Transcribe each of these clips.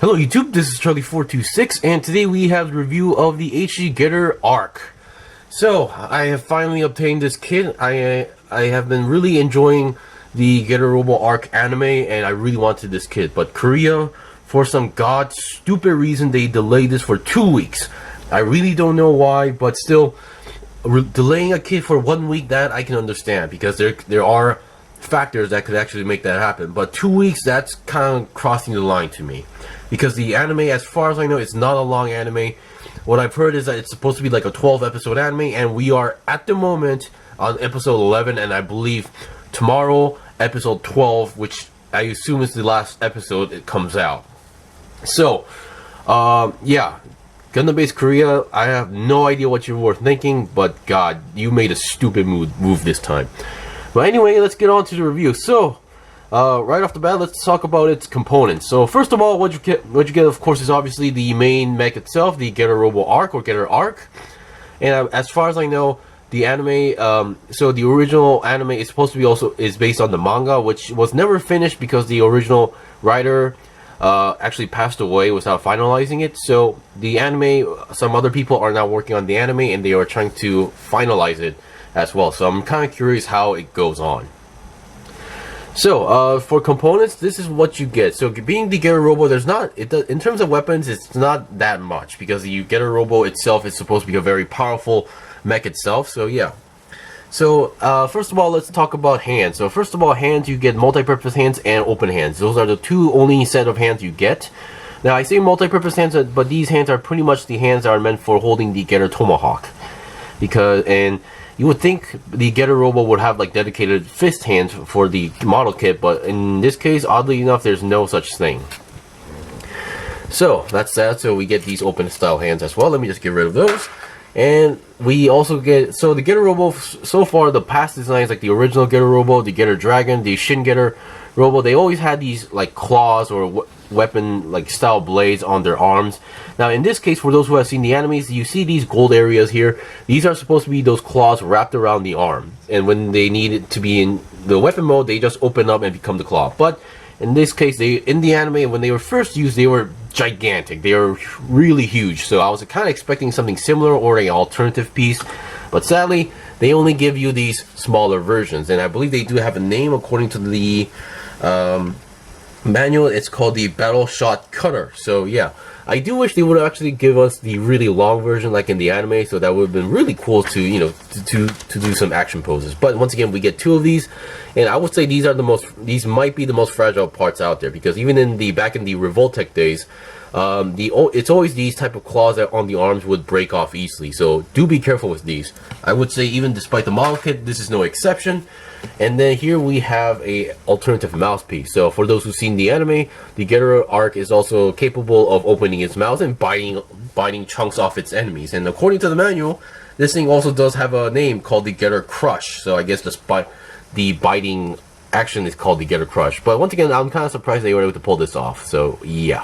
Hello YouTube, this is Charlie426, and today we have the review of the HD Getter Arc. So, I have finally obtained this kit. I have been really enjoying the Getter Robo Arc anime, and I really wanted this kit. But Korea, for some god stupid reason, they delayed this for 2 weeks. I really don't know why, but still, delaying a kit for 1 week, that I can understand, because there are factors that could actually make that happen. But 2 weeks, that's kind of crossing the line to me. Because the anime, as far as I know, it's not a long anime. What I've heard is that it's supposed to be like a 12 episode anime, and we are at the moment on episode 11, and I believe tomorrow episode 12, which I assume is the last episode, it comes out. So yeah, Gundam Base Korea, I have no idea what you were thinking, but god, you made a stupid move this time. But anyway, let's get on to the review. So right off the bat, let's talk about its components. So first of all, what you get, of course, is obviously the main mech itself, the Getter Robo Arc or Getter Arc. And as far as I know, the anime, so the original anime is supposed to be is based on the manga, which was never finished because the original writer actually passed away without finalizing it. So the anime, some other people are now working on the anime, and they are trying to finalize it as well. So I'm kind of curious how it goes on. So, for components, this is what you get. So, being the Getter Robo, in terms of weapons, it's not that much, because the Getter Robo itself is supposed to be a very powerful mech itself, so yeah. So, first of all, let's talk about hands. So, first of all, hands, you get multi-purpose hands and open hands. Those are the two only set of hands you get. Now, I say multi-purpose hands, but these hands are pretty much the hands that are meant for holding the Getter Tomahawk. And you would think the Getter Robo would have like dedicated fist hands for the model kit, but in this case, oddly enough, there's no such thing. So that's that. So we get these open style hands as well. Let me just get rid of those. And we also get, so the Getter Robo, so far the past designs, like the original Getter Robo, the Getter Dragon, the Shin Getter Robo, they always had these like claws or weapon like style blades on their arms. Now in this case, for those who have seen the animes, you see these gold areas here. These are supposed to be those claws wrapped around the arm, and when they need it to be in the weapon mode, they just open up and become the claw. But in this case, in the anime, when they were first used, they were gigantic. They were really huge, so I was kind of expecting something similar or an alternative piece, but sadly they only give you these smaller versions. And I believe they do have a name according to the manual. It's called the Battle Shot Cutter. So yeah, I do wish they would actually give us the really long version like in the anime, so that would have been really cool to, you know, to do some action poses. But once again, we get two of these, and I would say these might be the most fragile parts out there, because even in back in the Revoltech days, it's always these type of claws that on the arms would break off easily. So do be careful with these. I would say even despite the model kit, this is no exception. And then here we have a alternative mouthpiece. So for those who've seen the anime, the Getter Arc is also capable of opening its mouth and biting chunks off its enemies. And according to the manual, this thing also does have a name called the Getter Crush. So I guess the biting action is called the Getter Crush. But once again, I'm kind of surprised they were able to pull this off. So yeah.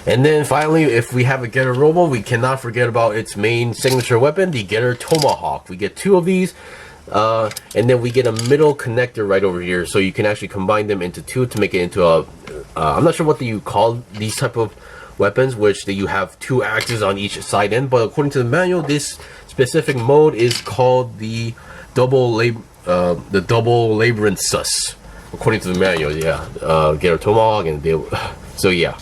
And then finally, if we have a Getter Robo, we cannot forget about its main signature weapon, the Getter Tomahawk. We get two of these. And then we get a middle connector right over here, so you can actually combine them into two to make it into a I'm not sure what you call these type of weapons, which you have two axes on each side end, but according to the manual, this specific mode is called the double labyrinth sus, according to the manual. Yeah, Getter Tomahawk, and so yeah,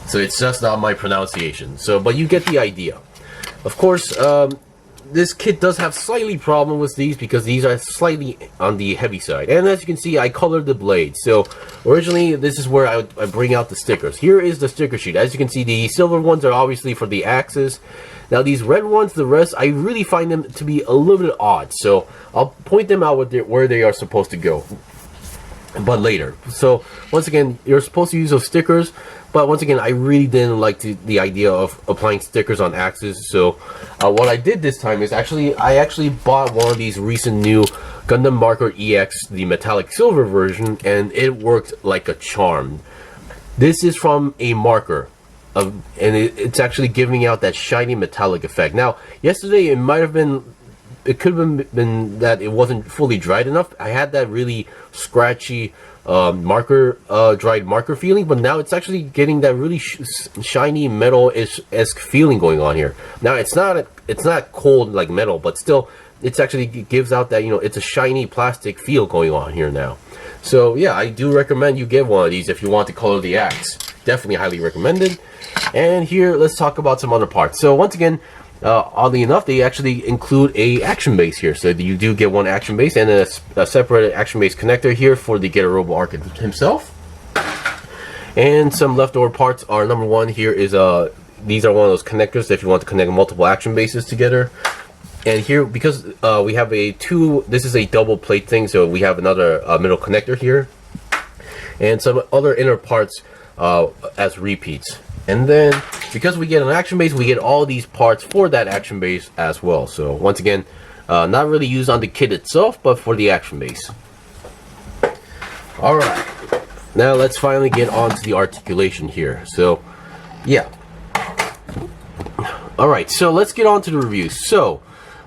so it's just not my pronunciation. So but you get the idea. Of course, this kit does have slightly problem with these, because these are slightly on the heavy side. And as you can see, I colored the blades. So originally, this is where I bring out the stickers. Here is the sticker sheet. As you can see, the silver ones are obviously for the axes. Now these red ones, the rest, I really find them to be a little bit odd. So I'll point them out where they are supposed to go, but later. So once again, you're supposed to use those stickers, but once again, I really didn't like the idea of applying stickers on axes. So what I did this time is I actually bought one of these recent new Gundam Marker EX, the metallic silver version, and it worked like a charm. This is from a marker, and it's actually giving out that shiny metallic effect. Now yesterday it could have been that it wasn't fully dried enough. I had that really scratchy dried marker feeling, but now it's actually getting that really shiny metal-esque feeling going on here. Now it's not cold like metal, but still it's actually gives out that, you know, it's a shiny plastic feel going on here now. So yeah, I do recommend you get one of these if you want to color the axe. Definitely highly recommended. And here, let's talk about some other parts. So once again, oddly enough, they actually include a action base here. So you do get one action base and a separate action base connector here for the Getter Robo Arc himself. And some leftover parts are, number one here is these are one of those connectors if you want to connect multiple action bases together. And here, because we have this is a double plate thing, so we have another middle connector here, and some other inner parts as repeats. And then, because we get an action base, we get all these parts for that action base as well. So once again, not really used on the kit itself, but for the action base. Alright, now let's finally get on to the articulation here. So, yeah. Alright, so let's get on to the review. So,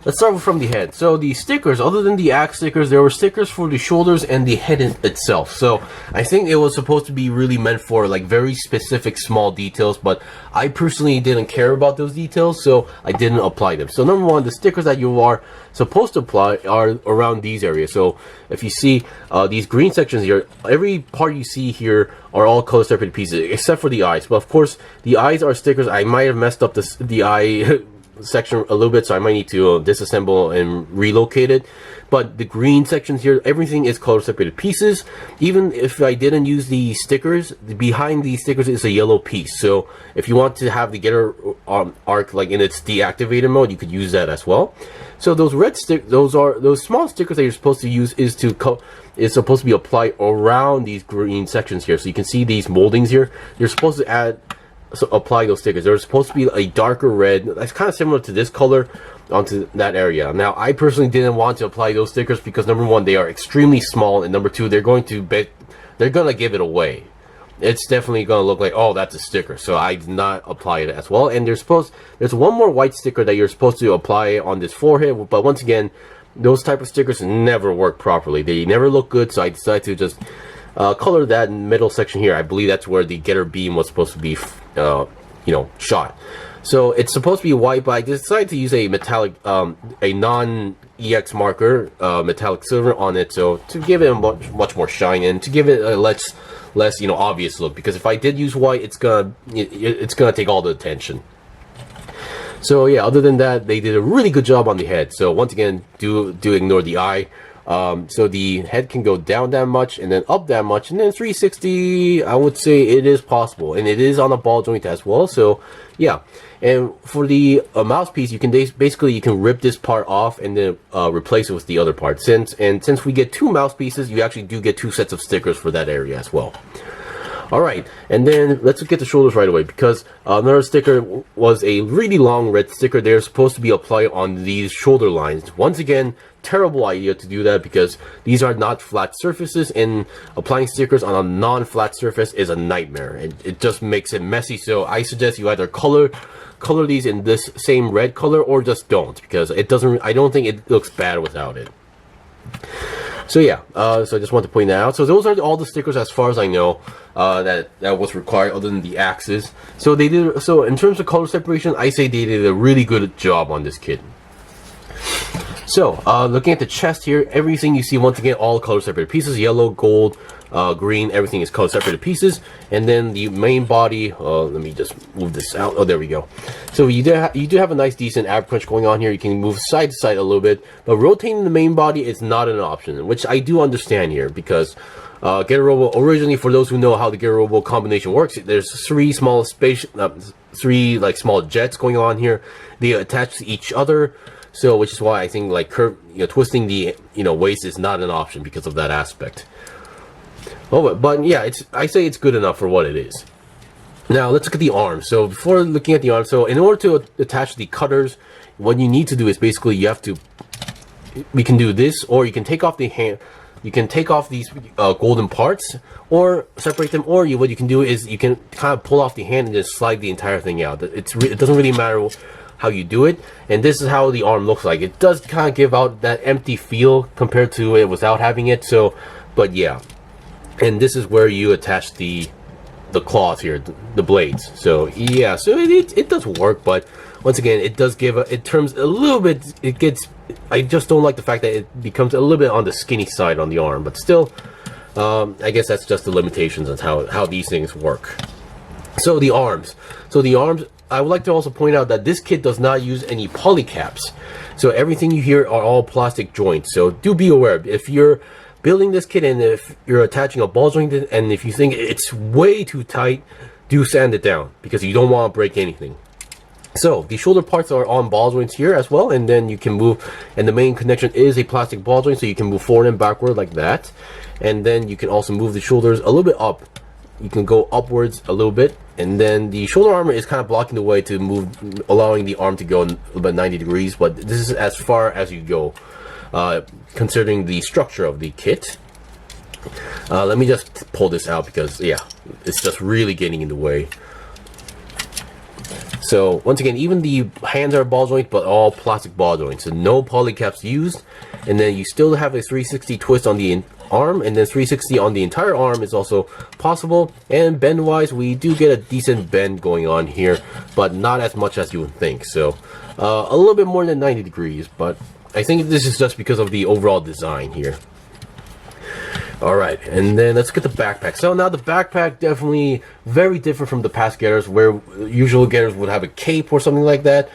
let's start from the head. So the stickers, other than the axe stickers, there were stickers for the shoulders and the head itself. So I think it was supposed to be really meant for like very specific small details, but I personally didn't care about those details, so I didn't apply them. So number one, the stickers that you are supposed to apply are around these areas. So if you see these green sections here, every part you see here are all color separated pieces except for the eyes. But of course, the eyes are stickers. I might have messed up the eye section a little bit, so I might need to disassemble and relocate it. But the green sections here, everything is color separated pieces. Even if I didn't use the stickers, behind these stickers is a yellow piece. So if you want to have the Getter Arc like in its deactivated mode, you could use that as well. So those red those small stickers that you're supposed to use is supposed to be applied around these green sections here. So you can see these moldings here. You're supposed to apply those stickers. They're supposed to be a darker red that's kind of similar to this color onto that area. Now I personally didn't want to apply those stickers because number one, they are extremely small, and number two, they're gonna give it away. It's definitely gonna look like, oh, that's a sticker, so I did not apply it as well. And there's one more white sticker that you're supposed to apply on this forehead, but once again, those type of stickers never work properly. They never look good, so I decided to just color that middle section here. I believe that's where the Getter beam was supposed to be shot. So it's supposed to be white, but I decided to use a metallic, a non-EX marker, metallic silver on it, so to give it a much more shine and to give it a less obvious look. Because if I did use white, it's gonna take all the attention. So yeah, other than that, they did a really good job on the head. So once again, do ignore the eye. So the head can go down that much and then up that much, and then 360, I would say it is possible, and it is on a ball joint as well. So yeah, and for the mouthpiece, you can basically rip this part off and then replace it with the other part. Since we get two mouthpieces, you actually do get two sets of stickers for that area as well. Alright, and then let's get the shoulders right away, because another sticker was a really long red sticker. They're supposed to be applied on these shoulder lines. Once again, terrible idea to do that, because these are not flat surfaces, and applying stickers on a non-flat surface is a nightmare. It just makes it messy, so I suggest you either color these in this same red color, or just don't, because I don't think it looks bad without it. So yeah, so I just want to point that out. So those are all the stickers as far as I know that was required, other than the axes. So in terms of color separation, I say they did a really good job on this kit. So looking at the chest here, everything you see, once again, all color separated pieces: yellow, gold, green. Everything is color separated pieces. And then the main body, let me just move this out. Oh, there we go. So you do have a nice decent ab crunch going on here. You can move side to side a little bit, but rotating the main body is not an option, which I do understand here, because Getter Robo, originally, for those who know how the Getter Robo combination works, there's three small jets going on here. They attach to each other. So, which is why I think twisting the waist is not an option because of that aspect. Oh, but yeah, I say it's good enough for what it is. Now let's look at the arms. So before looking at the arms, so in order to attach the cutters, what you need to do is basically we can do this, or you can take off the hand. You can take off these golden parts, or separate them, or what you can do is you can kind of pull off the hand and just slide the entire thing out. It doesn't really matter how you do it, and this is how the arm looks like. It does kind of give out that empty feel compared to it without having it. So, but yeah, and this is where you attach the claws here, the blades. So yeah, so it does work, but once again, it does give it turns a little bit. It gets. I just don't like the fact that it becomes a little bit on the skinny side on the arm, but still, I guess that's just the limitations of how these things work. So the arms. I would like to also point out that this kit does not use any polycaps. So everything you hear are all plastic joints. So do be aware, if you're building this kit and if you're attaching a ball joint and if you think it's way too tight, do sand it down because you don't want to break anything. So the shoulder parts are on ball joints here as well, and then you can move, and the main connection is a plastic ball joint, so you can move forward and backward like that. And then you can also move the shoulders a little bit up. You can go upwards a little bit, and then the shoulder armor is kind of blocking the way to move, allowing the arm to go about 90 degrees, but this is as far as you go, considering the structure of the kit. Let me just pull this out because, yeah, it's just really getting in the way. So once again, even the hands are ball joint, but all plastic ball joints, so no polycaps used. And then you still have a 360 twist on the arm, and then 360 on the entire arm is also possible. And bend wise, we do get a decent bend going on here, but not as much as you would think. So a little bit more than 90 degrees, but I think this is just because of the overall design here. Alright, and then let's get the backpack. So now the backpack, definitely very different from the past getters, where usual getters would have a cape or something like that.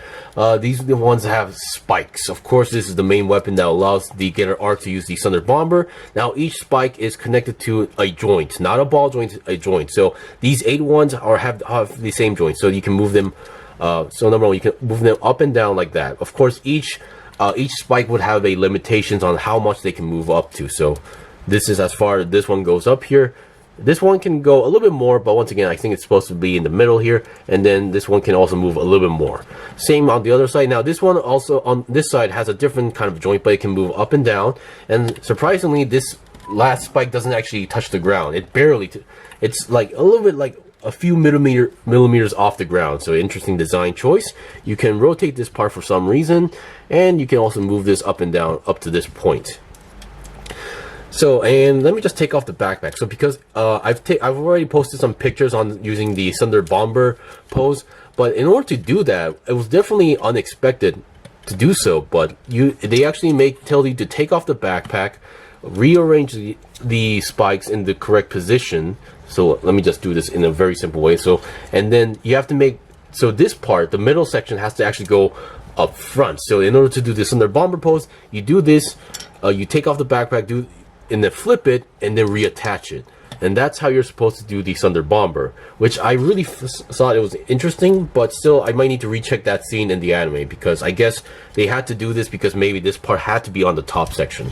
These are the ones that have spikes. Of course, this is the main weapon that allows the Getter Arc to use the Thunder Bomber. Now each spike is connected to a joint, not a ball joint, a joint. So these 8 ones have the same joint, so you can move them. So number one, you can move them up and down like that. Of course, each spike would have a limitations on how much they can move up to. So this is as far as this one goes up here. This one can go a little bit more, but once again, I think it's supposed to be in the middle here. And then this one can also move a little bit more. Same on the other side. Now this one also on this side has a different kind of joint, but it can move up and down. And surprisingly, this last spike doesn't actually touch the ground. It barely, it's like a little bit like a few millimeters off the ground. So interesting design choice. You can rotate this part for some reason, and you can also move this up and down up to this point. So, and let me just take off the backpack. So because I've already posted some pictures on using the Thunder Bomber pose, but in order to do that, it was definitely unexpected to do so. But they actually tell you to take off the backpack, rearrange the spikes in the correct position. So let me just do this in a very simple way. So, and then you have to make, so this part, the middle section, has to actually go up front. So in order to do this Thunder Bomber pose, you do this, you take off the backpack, and then flip it and then reattach it, and that's how you're supposed to do the Thunder Bomber, which I really thought it was interesting. But still, I might need to recheck that scene in the anime, because I guess they had to do this because maybe this part had to be on the top section.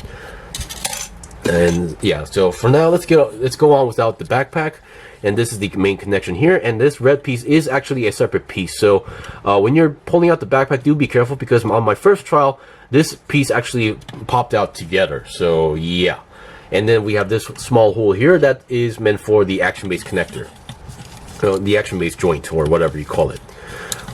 And yeah, so for now, let's go on without the backpack. And this is the main connection here, and this red piece is actually a separate piece. So when you're pulling out the backpack, do be careful, because on my first trial, this piece actually popped out together. So yeah. And then we have this small hole here that is meant for the action-based connector, the action-based joint, or whatever you call it.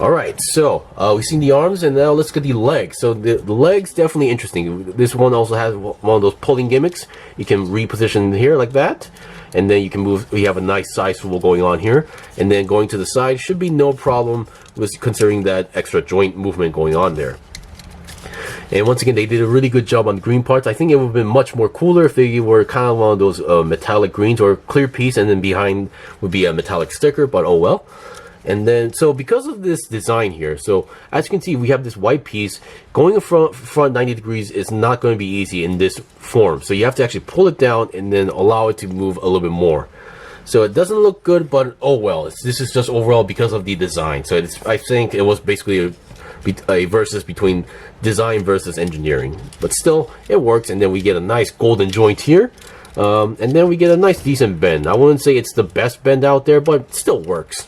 Alright, so we've seen the arms, and now let's get the legs. So the legs, definitely interesting. This one also has one of those pulling gimmicks. You can reposition here like that, and then you can move. We have a nice side swivel going on here, and then going to the side should be no problem with considering that extra joint movement going on there. And once again, they did a really good job on the green parts. I think it would have been much more cooler if they were kind of one of those metallic greens, or clear piece, and then behind would be a metallic sticker, but oh well. And then, so because of this design here, so as you can see, we have this white piece. Going front 90 degrees is not going to be easy in this form. So you have to actually pull it down and then allow it to move a little bit more. So it doesn't look good, but oh well. This is just overall because of the design. So I think it was basically a versus between design versus engineering, but still it works. And then we get a nice golden joint here, and then we get a nice decent bend. I wouldn't say it's the best bend out there, but it still works.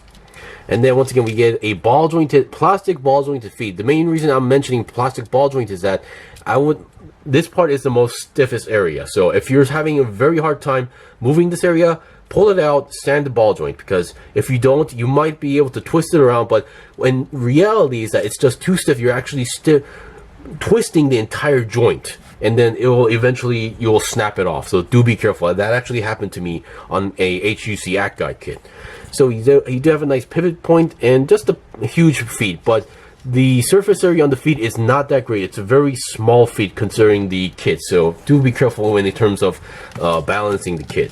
And then once again, we get a ball jointed, plastic ball jointed feet. The main reason I'm mentioning plastic ball joint is that this part is the most stiffest area. So if you're having a very hard time moving this area, pull it out, sand the ball joint, because if you don't, you might be able to twist it around, but when reality is that it's just too stiff, you're actually twisting the entire joint. and then it will eventually, you will snap it off. So do be careful. That actually happened to me on a HUC Act Guide kit. So you do have a nice pivot point and just a huge feet, but the surface area on the feet is not that great. It's a very small feet considering the kit, so do be careful in terms of balancing the kit.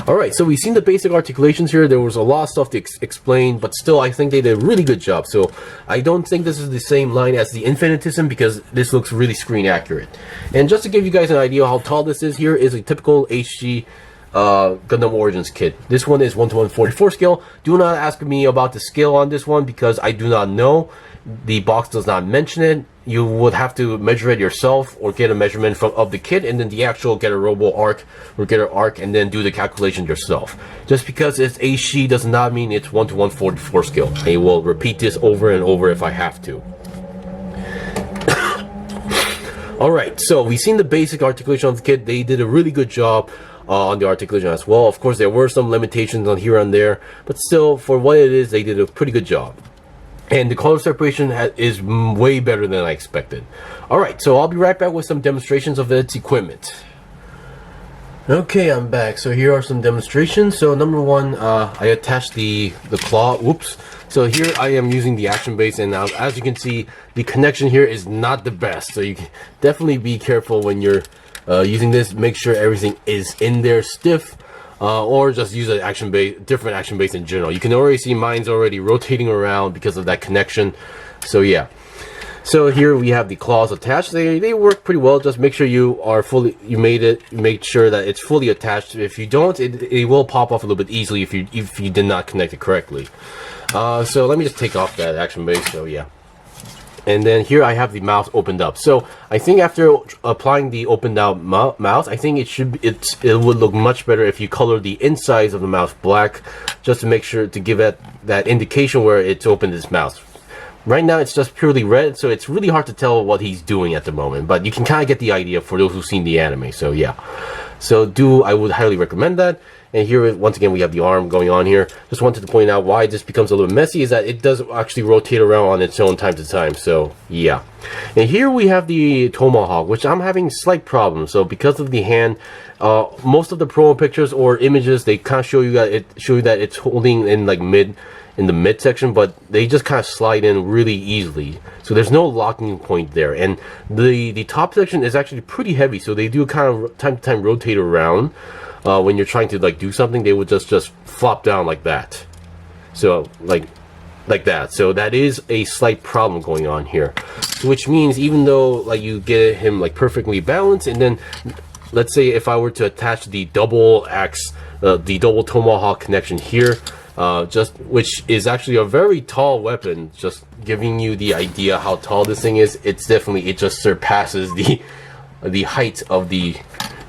Alright, so we've seen the basic articulations here. There was a lot of stuff to explain, but still I think they did a really good job. So I don't think this is the same line as the Infinitism because this looks really screen accurate. And just to give you guys an idea how tall this is, here is a typical HG Gundam Origins kit. This one is 1:144 scale. Do not ask me about the scale on this one because I do not know. The box does not mention it. You would have to measure it yourself or get a measurement of the kit and then the actual get a Robo arc or get an arc and then do the calculation yourself. Just because it's HG does not mean it's 1:144 scale. I will repeat this over and over if I have to. Alright, so we've seen the basic articulation of the kit. They did a really good job on the articulation as well. Of course, there were some limitations on here and there, but still, for what it is, they did a pretty good job. And the color separation is way better than I expected. Alright, so I'll be right back with some demonstrations of its equipment. Okay, I'm back. So here are some demonstrations. So number one, I attached the claw. Whoops. So here I am using the action base, and now as you can see, the connection here is not the best. So you can definitely be careful when you're using this. Make sure everything is in there stiff. Or just use an different action base in general. You can already see mine's already rotating around because of that connection. So yeah. So here we have the claws attached. They work pretty well. Just make sure make sure that it's fully attached. If you don't, it will pop off a little bit easily if you did not connect it correctly. So let me just take off that action base. So yeah. And then here I have the mouth opened up. So I think after applying the opened out mouth, I think it would look much better if you color the insides of the mouth black, just to make sure to give it that indication where it's opened its mouth. Right now it's just purely red, so it's really hard to tell what he's doing at the moment, but you can kind of get the idea for those who've seen the anime. So yeah. So I would highly recommend that. And here, once again, we have the arm going on here. Just wanted to point out why this becomes a little messy is that it does actually rotate around on its own time to time. So, yeah. And here we have the tomahawk, which I'm having slight problems. So, because of the hand, most of the promo pictures or images, they kind of show you that it's holding in like in the midsection, but they just kind of slide in really easily. So there's no locking point there. And the top section is actually pretty heavy, so they do kind of time to time rotate around. When you're trying to like do something, they would just flop down like that. So like that. So that is a slight problem going on here. Which means even though like you get him like perfectly balanced, and then let's say if I were to attach the double axe, the double tomahawk connection here, which is actually a very tall weapon, just giving you the idea how tall this thing is. It just surpasses the height of the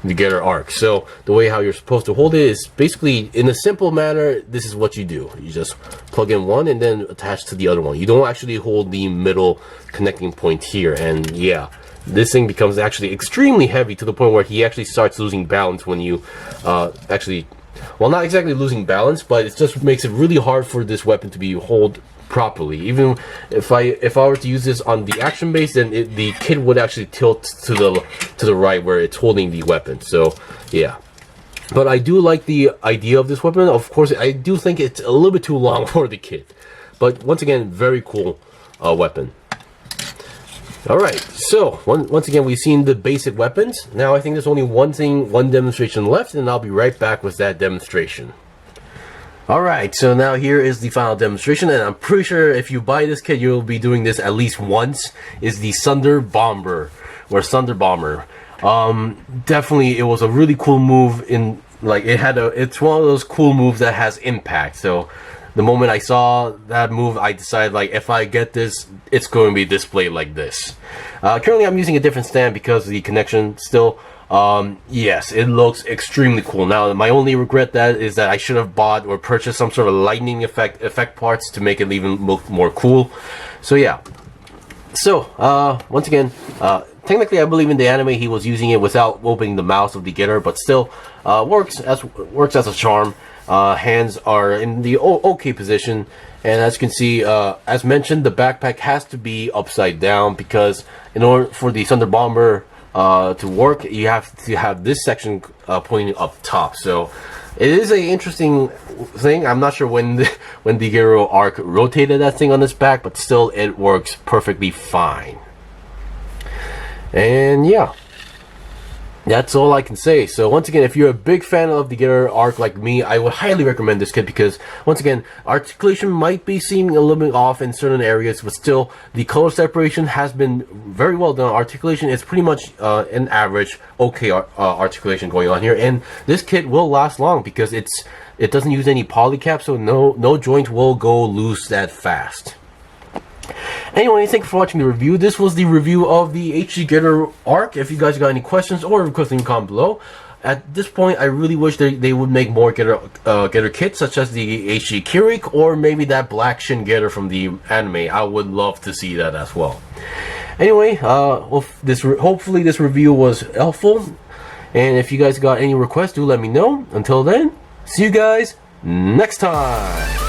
Getter arc. So the way how you're supposed to hold it is basically in a simple manner. This is what you do. You just plug in one and then attach to the other one. You don't actually hold the middle connecting point here. And yeah, this thing becomes actually extremely heavy to the point where he actually starts losing balance when you well, not exactly losing balance, but it just makes it really hard for this weapon to be held properly. Even if I were to use this on the action base, then the kit would actually tilt to the right where it's holding the weapon. So yeah, but I do like the idea of this weapon. Of course, I do think it's a little bit too long for the kit, but once again, very cool weapon. Alright, so once again we've seen the basic weapons. Now I think there's only one demonstration left, and I'll be right back with that demonstration. Alright, so now here is the final demonstration, and I'm pretty sure if you buy this kit you'll be doing this at least once, is the Sunder Bomber, or Sunder Bomber. Definitely it was a really cool move. It's one of those cool moves that has impact. So the moment I saw that move, I decided, like, if I get this, it's going to be displayed like this. Currently, I'm using a different stand because of the connection still. Yes, it looks extremely cool. Now, my only regret is that I should have bought or purchased some sort of lightning effect parts to make it even look more cool. So, yeah. So, once again, technically, I believe in the anime he was using it without opening the mouth of the getter, but still, works as a charm. Hands are in the okay position, and as you can see, as mentioned, the backpack has to be upside down because in order for the Sunder Bomber to work, you have to have this section pointing up top. So it is a interesting thing. I'm not sure when the Gero Arc rotated that thing on its back, but still it works perfectly fine. And yeah, that's all I can say. So once again, if you're a big fan of the Getter Arc like me, I would highly recommend this kit, because once again, articulation might be seeming a little bit off in certain areas, but still the color separation has been very well done. Articulation is pretty much an average okay articulation going on here, and this kit will last long because it doesn't use any poly cap, so no joint will go loose that fast. Anyway, thank you for watching the review. This was the review of the HG Getter Arc. If you guys got any questions or requests, in the comment below. At this point, I really wish they would make more Getter kits, such as the HG Kirik, or maybe that Black Shin Getter from the anime. I would love to see that as well. Anyway, hopefully this review was helpful. And if you guys got any requests, do let me know. Until then, see you guys next time.